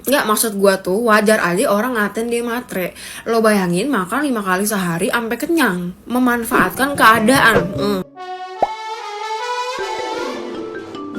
Nggak, maksud gua tuh wajar aja orang ngatain dia matre. Lo bayangin makan 5 kali sehari sampai kenyang, memanfaatkan keadaan.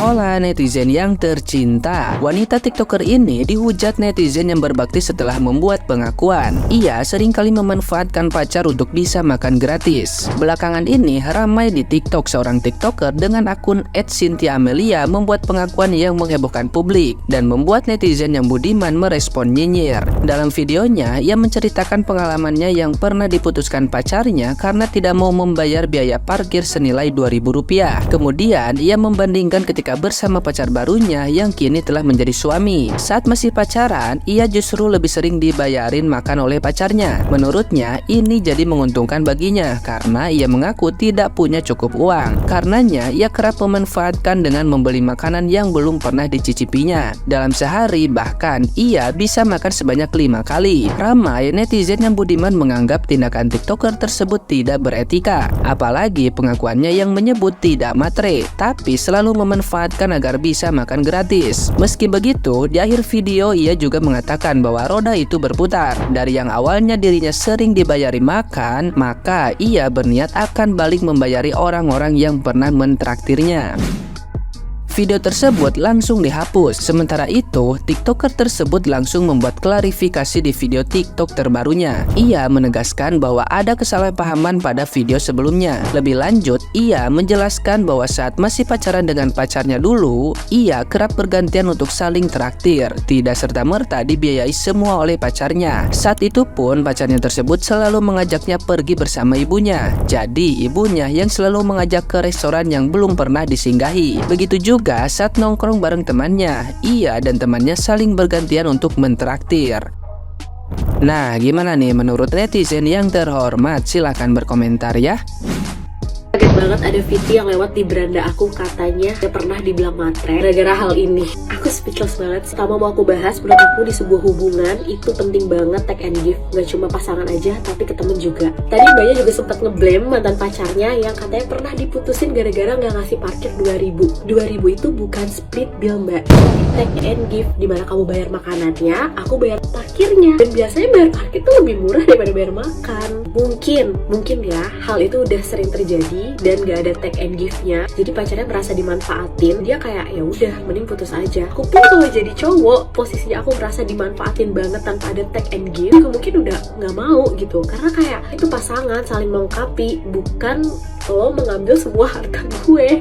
Hola netizen yang tercinta. Wanita tiktoker ini dihujat netizen yang berbakti setelah membuat pengakuan ia seringkali memanfaatkan pacar untuk bisa makan gratis. Belakangan ini ramai di tiktok seorang tiktoker dengan akun @cynthia_amelia membuat pengakuan yang menghebohkan publik dan membuat netizen yang budiman merespon nyinyir. Dalam videonya ia menceritakan pengalamannya yang pernah diputuskan pacarnya karena tidak mau membayar biaya parkir senilai Rp2.000. Kemudian ia membandingkan ketika bersama pacar barunya yang kini telah menjadi suami. Saat masih pacaran, ia justru lebih sering dibayarin makan oleh pacarnya. Menurutnya, ini jadi menguntungkan baginya karena ia mengaku tidak punya cukup uang. Karenanya, ia kerap memanfaatkan dengan membeli makanan yang belum pernah dicicipinya. Dalam sehari, bahkan ia bisa makan sebanyak 5 kali. Ramai netizen yang budiman menganggap tindakan tiktoker tersebut tidak beretika. Apalagi pengakuannya yang menyebut tidak matre, tapi selalu memanfaatkan agar bisa makan gratis. Meski begitu, di akhir video ia juga mengatakan bahwa roda itu berputar. Dari yang awalnya dirinya sering dibayari makan, maka ia berniat akan balik membayari orang-orang yang pernah mentraktirnya. Video tersebut langsung dihapus. Sementara itu, tiktoker tersebut langsung membuat klarifikasi di video TikTok terbarunya. Ia menegaskan bahwa ada kesalahpahaman pada video sebelumnya. Lebih lanjut, ia menjelaskan bahwa saat masih pacaran dengan pacarnya dulu, ia kerap bergantian untuk saling traktir, tidak serta-merta dibiayai semua oleh pacarnya. Saat itu pun pacarnya tersebut selalu mengajaknya pergi bersama ibunya. Jadi, ibunya yang selalu mengajak ke restoran yang belum pernah disinggahi. Begitu juga saat nongkrong bareng temannya, ia dan temannya saling bergantian untuk mentraktir. Nah, gimana nih menurut netizen yang terhormat? Silahkan berkomentar ya. Kaget banget ada Viti yang lewat di beranda aku, katanya dia pernah dibilang matre gara-gara hal ini. Aku speechless banget. Pertama mau aku bahas, menurut aku di sebuah hubungan itu penting banget take and give. Gak cuma pasangan aja, tapi ke temen juga. Tadi mbaknya juga sempat ngeblame mantan pacarnya yang katanya pernah diputusin gara-gara gak ngasih parkir 2.000. 2.000 itu bukan split bill mbak, take and give, dimana kamu bayar makanannya, aku bayar parkirnya. Dan biasanya bayar parkir tuh lebih murah daripada bayar makan. Mungkin ya hal itu udah sering terjadi dan gak ada take and give-nya. Jadi pacarnya merasa dimanfaatin, dia kayak ya udah mending putus aja. Aku pun kalau jadi cowok, posisinya aku merasa dimanfaatin banget tanpa ada take and give, mungkin udah nggak mau gitu. Karena kayak itu pasangan saling melengkapi, bukan lo mengambil semua harta gue.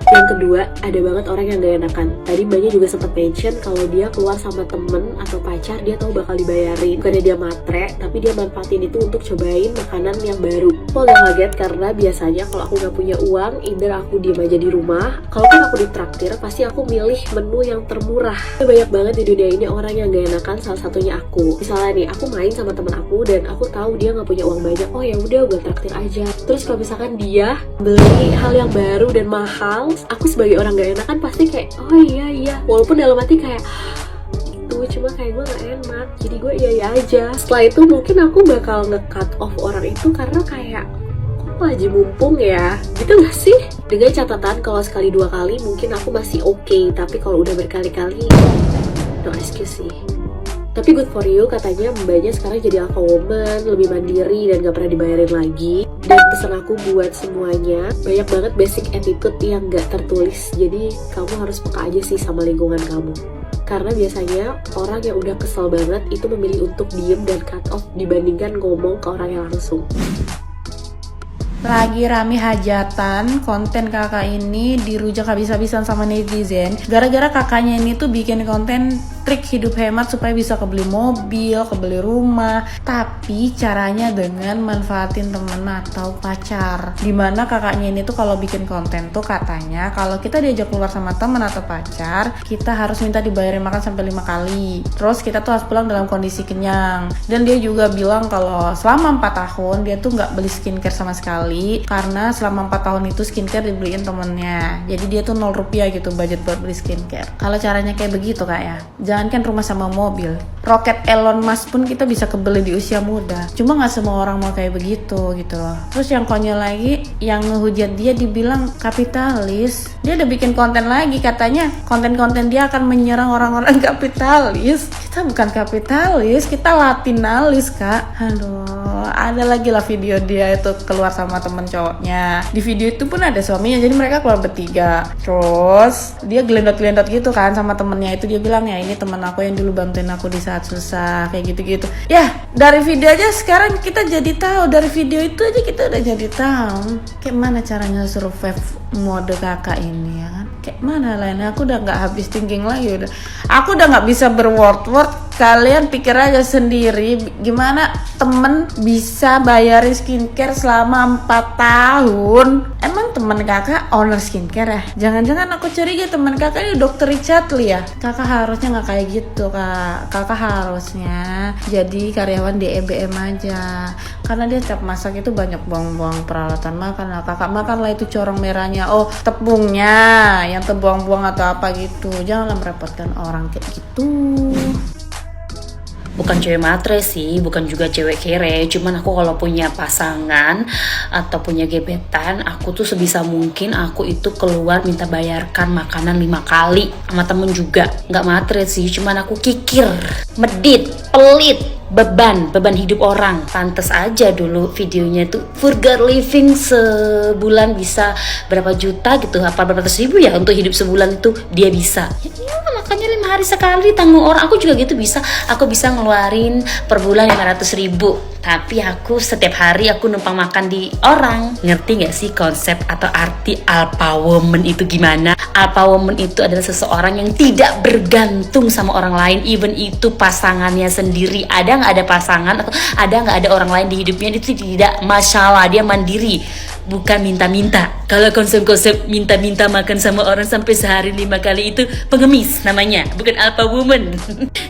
Yang kedua, ada banget orang yang gak enakan. Tadi mbaknya juga sempat mention kalau dia keluar sama temen atau pacar, dia tahu bakal dibayarin. Bukannya dia matre, tapi dia manfaatin itu untuk cobain makanan yang baru. Aku agak kaget karena biasanya kalau aku gak punya uang, either aku diem aja di rumah. Kalaupun aku ditraktir, pasti aku milih menu yang termurah. Banyak banget di dunia ini orang yang gak enakan, salah satunya aku. Misalnya nih, aku main sama temen aku dan aku tahu dia gak punya uang banyak. Oh ya udah, gue traktir aja. Terus kalau misalkan dia beli hal yang baru dan mahal, aku sebagai orang gak enak kan pasti kayak oh iya, walaupun dalam hati kayak itu cuma kayak gue gak enak, jadi gue iya aja. Setelah itu mungkin aku bakal nge-cut off orang itu karena kayak kok lagi mumpung ya, gitu gak sih? Dengan catatan kalau sekali 2 kali mungkin aku masih oke, tapi kalau udah berkali-kali no excuse sih. Tapi good for you, katanya mbaknya sekarang jadi alpha woman, lebih mandiri dan gak pernah dibayarin lagi. Dan pesan aku buat semuanya, banyak banget basic attitude yang gak tertulis. Jadi kamu harus peka aja sih sama lingkungan kamu. Karena biasanya orang yang udah kesel banget itu memilih untuk diem dan cut off dibandingkan ngomong ke orang yang langsung. Lagi rame hajatan, konten kakak ini dirujak habis-habisan sama netizen. Gara-gara kakaknya ini tuh bikin konten trik hidup hemat supaya bisa kebeli mobil, kebeli rumah. Tapi caranya dengan manfaatin temen atau pacar. Dimana kakaknya ini tuh kalau bikin konten tuh katanya kalau kita diajak keluar sama temen atau pacar, kita harus minta dibayarin makan sampai 5 kali. Terus kita tuh harus pulang dalam kondisi kenyang. Dan dia juga bilang kalau selama 4 tahun dia tuh gak beli skincare sama sekali. sekali karena selama 4 tahun itu skincare dibeliin temennya. Jadi dia tuh 0 rupiah gitu budget buat beli skincare. Kalau caranya kayak begitu Kak ya, jangankan rumah sama mobil, roket Elon Musk pun kita bisa kebeli di usia muda. Cuma nggak semua orang mau kayak begitu gitu loh. Terus yang konyol lagi, yang ngehujat dia dibilang kapitalis. Dia udah bikin konten lagi, katanya konten-konten dia akan menyerang orang-orang kapitalis. Kita bukan kapitalis, kita latinalis Kak. Aduh, ada lagi lah video dia itu keluar sama temen cowoknya. Di video itu pun ada suaminya, jadi mereka keluar bertiga. Terus dia gelendot-gelendot gitu kan sama temennya itu. Dia bilang, ya ini temen aku yang dulu bantuin aku di saat susah, kayak gitu-gitu. Ya dari video aja sekarang kita jadi tahu, dari video itu aja kita udah jadi tahu kayak mana caranya survive mode kakak ini ya kan. Kayak mana lainnya, aku udah nggak habis thinking lagi, aku udah nggak bisa berword-word. Kalian pikir aja sendiri gimana temen bisa bayarin skincare selama 4 tahun. Emang temen kakak owner skincare ya? Jangan-jangan aku curiga temen kakak ini dokter Richard Lee ya? Kakak harusnya nggak kayak gitu Kak. Kakak harusnya jadi karyawan di EBM aja, karena dia setiap masak itu banyak buang-buang peralatan makan lah. Kakak makan lah itu corong merahnya, oh tepungnya yang terbuang-buang atau apa gitu. Janganlah merepotkan orang kayak gitu. Bukan cewek matre sih, bukan juga cewek kere. Cuman aku kalau punya pasangan atau punya gebetan, aku tuh sebisa mungkin aku itu keluar minta bayarkan makanan 5 kali. Sama temen juga, gak matre sih. Cuman aku kikir, medit, pelit, beban hidup orang. Pantes aja dulu videonya tuh Vulgar Living sebulan bisa berapa juta gitu, apa berapa ratus ribu ya untuk hidup sebulan itu dia bisa. Ya makanya 5 hari sekali tanggung orang. Aku juga gitu bisa. Aku bisa ngeluarin per bulan 500 ribu. Tapi aku setiap hari aku numpang makan di orang. Ngerti gak sih konsep atau arti alpha woman itu gimana? Alpha woman itu adalah seseorang yang tidak bergantung sama orang lain. Even itu pasangannya sendiri. Ada gak ada pasangan atau ada gak ada orang lain di hidupnya, itu tidak masalah. Dia mandiri, bukan minta-minta. Kalau konsep-konsep minta-minta makan sama orang sampai sehari 5 kali itu pengemis namanya, bukan alpha woman.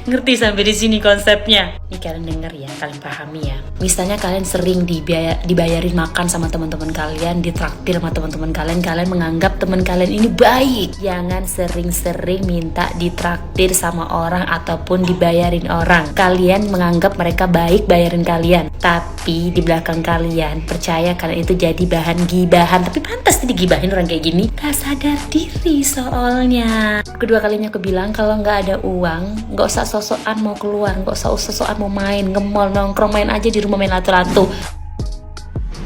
Ngerti sampai di sini konsepnya? Ini kalian denger ya, kalian pahami ya. Misalnya kalian sering dibayarin makan sama teman-teman kalian, ditraktir sama teman-teman kalian, kalian menganggap teman kalian ini baik. Jangan sering-sering minta ditraktir sama orang ataupun dibayarin orang. Kalian menganggap mereka baik bayarin kalian, tapi di belakang kalian, percaya kalian itu jadi bahan gibahan. Tapi pantas nih digibahin orang kayak gini, gak sadar diri soalnya. Kedua kalinya aku bilang, kalau nggak ada uang, nggak usah sosokan mau keluar, nggak usah sosokan mau main, nge-mall, nongkrong, main aja di rumah, main latu-latu.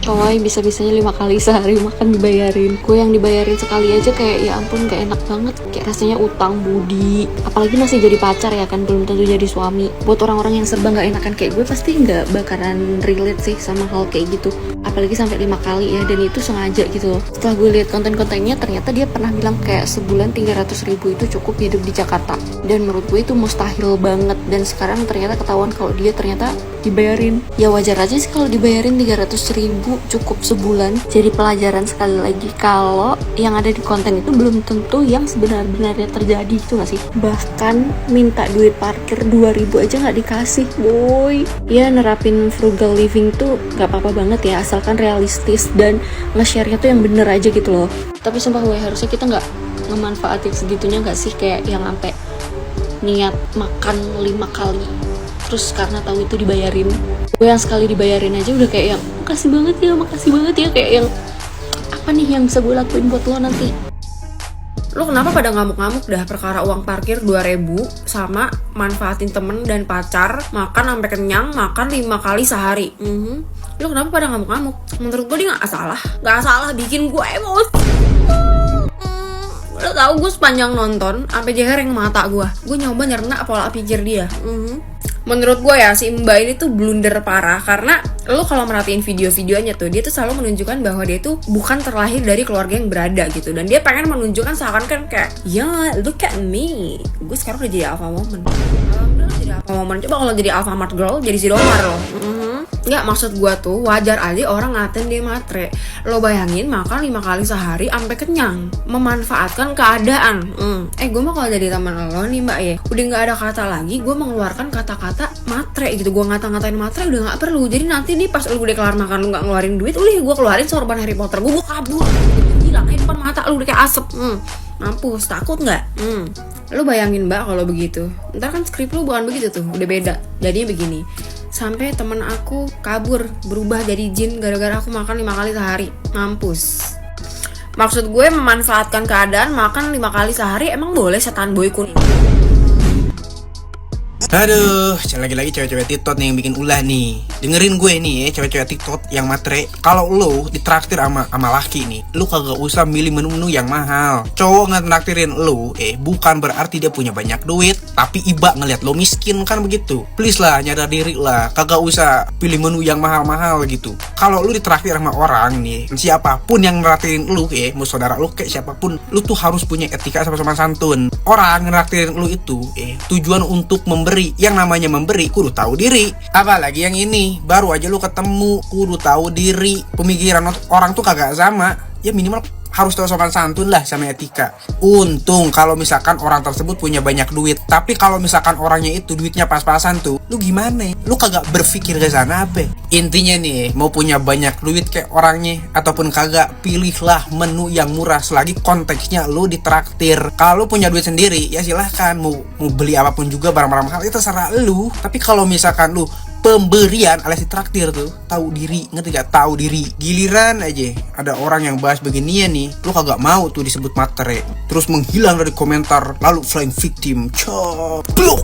Coy, bisa-bisanya 5 kali sehari makan dibayarin. Gue yang dibayarin sekali aja kayak ya ampun gak enak banget. Kayak rasanya utang budi. Apalagi masih jadi pacar ya kan, belum tentu jadi suami. Buat orang-orang yang serba gak enakan kayak gue pasti gak bakaran relate sih sama hal kayak gitu. Apalagi sampai 5 kali ya, dan itu sengaja gitu loh. Setelah gue lihat konten-kontennya, ternyata dia pernah bilang kayak sebulan 300 ribu itu cukup hidup di Jakarta. Dan menurut gue itu mustahil banget. Dan sekarang ternyata ketahuan kalau dia ternyata dibayarin. Ya wajar aja sih kalau dibayarin 300 ribu cukup sebulan. Jadi pelajaran sekali lagi kalau yang ada di konten itu belum tentu yang sebenarnya terjadi, gitu gak sih? Bahkan minta duit parkir 2000 aja gak dikasih, boy. Ya nerapin frugal living tuh gak apa-apa banget ya, asalkan realistis dan nge-share-nya tuh yang bener aja gitu loh. Tapi sumpah gue, harusnya kita gak ngemanfaatin segitunya gak sih, kayak yang sampai niat makan 5 kali terus karena tahu itu dibayarin. Gue yang sekali dibayarin aja udah kayak yang makasih banget ya, kayak yang apa nih yang bisa gue lakuin buat lo nanti. Lo kenapa pada ngamuk-ngamuk dah perkara uang parkir 2.000 sama manfaatin temen dan pacar makan sampai kenyang, makan 5 kali sehari. Lo kenapa pada ngamuk-ngamuk? Menurut gue dia gak salah bikin gue emosi. Lo tau gue sepanjang nonton sampai jehereng mata gue nyoba nyerna pola pikir dia. Menurut gue ya, si Mbak ini tuh blunder parah. Karena lo kalau merhatiin video-videonya tuh, dia tuh selalu menunjukkan bahwa dia tuh bukan terlahir dari keluarga yang berada gitu. Dan dia pengen menunjukkan seakan-akan kayak, ya look at me, gue sekarang udah jadi alpha woman. Alhamdulillah jadi apa momen. Coba kalau jadi Alfamart girl jadi si Domar loh. Nggak, maksud gua tuh wajar aja orang ngatain dia matre. Lo bayangin makan 5 kali sehari sampai kenyang, memanfaatkan keadaan. Gue mah kalau jadi teman lo nih mbak ya, udah nggak ada kata lagi gue mengeluarkan kata-kata matre gitu. Gue ngata-ngatain matre udah nggak perlu. Jadi nanti nih pas lo udah kelar makan lo nggak ngeluarin duit, udah gue keluarin sorban Harry Potter gue kabur, hilang depan mata lo udah kayak asap. Mampus, takut nggak? Lo bayangin mbak kalau begitu, ntar kan skrip lo bukan begitu tuh, udah beda. Jadinya begini, sampai temen aku kabur berubah jadi jin gara-gara aku makan 5 kali sehari. Mampus. Maksud gue memanfaatkan keadaan makan 5 kali sehari emang boleh setan boy kuning. Aduh, lagi-lagi cewek-cewek TikTok nih yang bikin ulah nih. Dengerin gue nih ya, cewek-cewek TikTok yang matre. Kalau lo ditraktir sama laki nih, lo kagak usah milih menu-menu yang mahal. Cowok ngetraktirin lo, bukan berarti dia punya banyak duit, tapi iba ngeliat lo miskin, kan begitu. Please lah, nyadar diri lah, kagak usah pilih menu yang mahal-mahal gitu. Kalau lo ditraktir sama orang nih, siapapun yang ngeraktirin lo, mau saudara lo kayak siapapun, lo tuh harus punya etika sama santun. Orang ngeraktirin lo itu, tujuan untuk memberi. Yang namanya memberi kudu tahu diri. Apalagi yang ini baru aja lu ketemu, kudu tahu diri. Pemikiran orang tuh kagak sama. Ya minimal harus tahu sopan santun lah sama etika. Untung kalau misalkan orang tersebut punya banyak duit. Tapi kalau misalkan orangnya itu duitnya pas-pasan tuh, lu gimana? Lu kagak berpikir ke sana apa? Intinya nih, mau punya banyak duit kayak orangnya ataupun kagak, pilihlah menu yang murah selagi konteksnya lu ditraktir. Kalau punya duit sendiri ya silahkan mau beli apapun juga barang-barang mahal itu terserah lu. Tapi kalau misalkan lu pemberian alias ditraktir tuh, tahu diri, ngerti gak? Tahu diri. Giliran aja ada orang yang bahas beginian nih, lu kagak mau tuh disebut matre, terus menghilang dari komentar lalu flying victim. Blok.